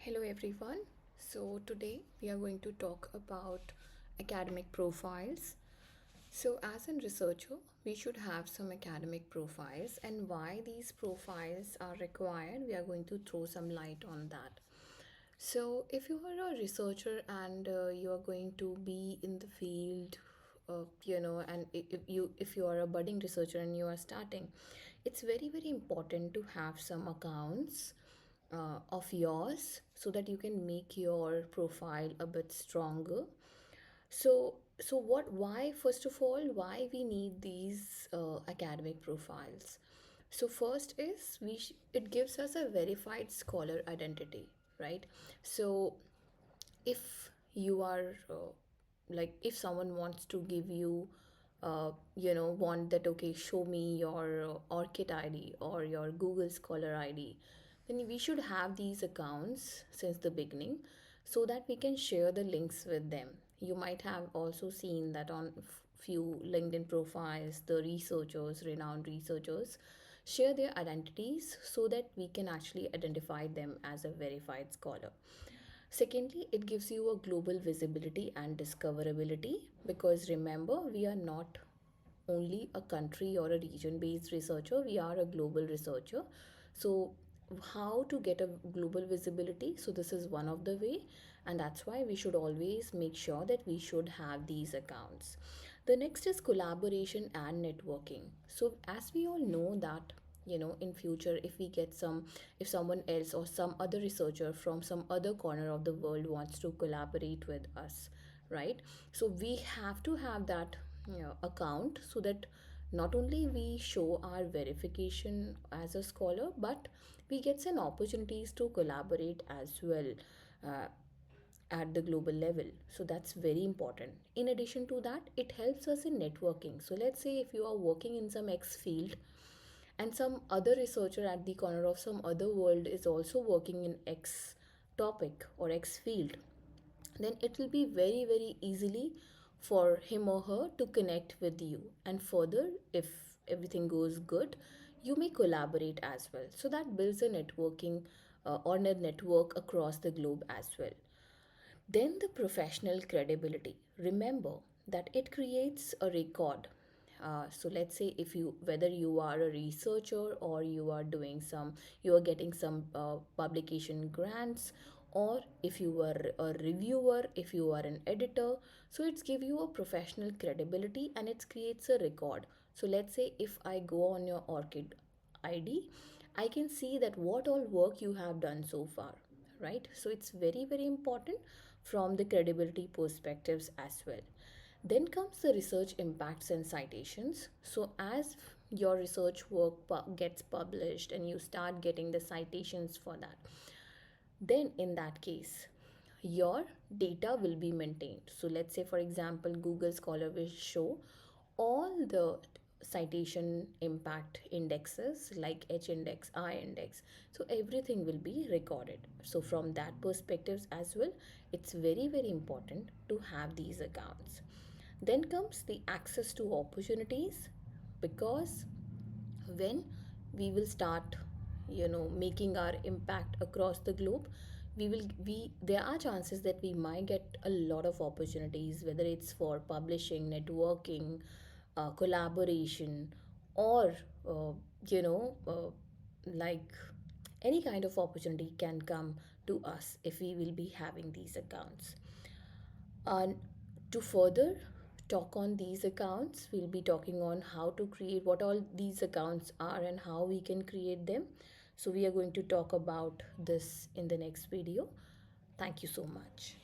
Hello everyone. So today we are going to talk about academic profiles. So as a researcher, we should have some academic profiles, and why these profiles are required, we are going to throw some light on that. So if you are a researcher and you are going to be in the field, and if you are a budding researcher and you are starting, it's very important to have some accounts of yours so that you can make your profile a bit stronger. So what, why, first of all, why we need these academic profiles? So first is it gives us a verified scholar identity, right? So if you are if someone wants to give you want that, okay, show me your ORCID ID or your Google Scholar ID, then we should have these accounts since the beginning so that we can share the links with them. You might have also seen that on few LinkedIn profiles, the researchers, renowned researchers, share their identities so that we can actually identify them as a verified scholar. Secondly, it gives you a global visibility and discoverability, because remember, we are not only a country or a region based researcher, we are a global researcher. So how to get a global visibility? So this is one of the way, and that's why we should always make sure that we should have these accounts. The next is collaboration and networking. So as we all know that, in future, if we get some, if someone else or some other researcher from some other corner of the world wants to collaborate with us, right? So we have to have that account, so that not only we show our verification as a scholar, but we get some opportunities to collaborate as well uh, at the global level. So that's very important. In addition to that, it helps us in networking. So let's say if you are working in some X field and some other researcher at the corner of some other world is also working in X topic or X field, then it will be very easily for him or her to connect with you, and further, if everything goes good, you may collaborate as well. So that builds a networking or a network across the globe as well. Then the professional credibility. Remember that it creates a record. So let's say, if you, whether you are a researcher or you are doing some, you are getting some publication grants, or if you are a reviewer, if you are an editor, so it's give you a professional credibility and it creates a record. So let's say if I go on your ORCID ID, I can see that what all work you have done so far, right? So it's very important from the credibility perspectives as well. Then comes the research impacts and citations. So as your research work gets published and you start getting the citations for that, then in that case your data will be maintained. So let's say, for example, Google Scholar will show all the citation impact indexes like H index, I index. So everything will be recorded. So from that perspective as well, it's very important to have these accounts. Then comes the access to opportunities, because when we will start making our impact across the globe, we there are chances that we might get a lot of opportunities, whether it's for publishing, networking, collaboration, or uh, you know uh, like any kind of opportunity can come to us if we will be having these accounts. And to further talk on these accounts, we'll be talking on how to create, what all these accounts are and how we can create them. So we are going to talk about this in the next video. Thank you so much.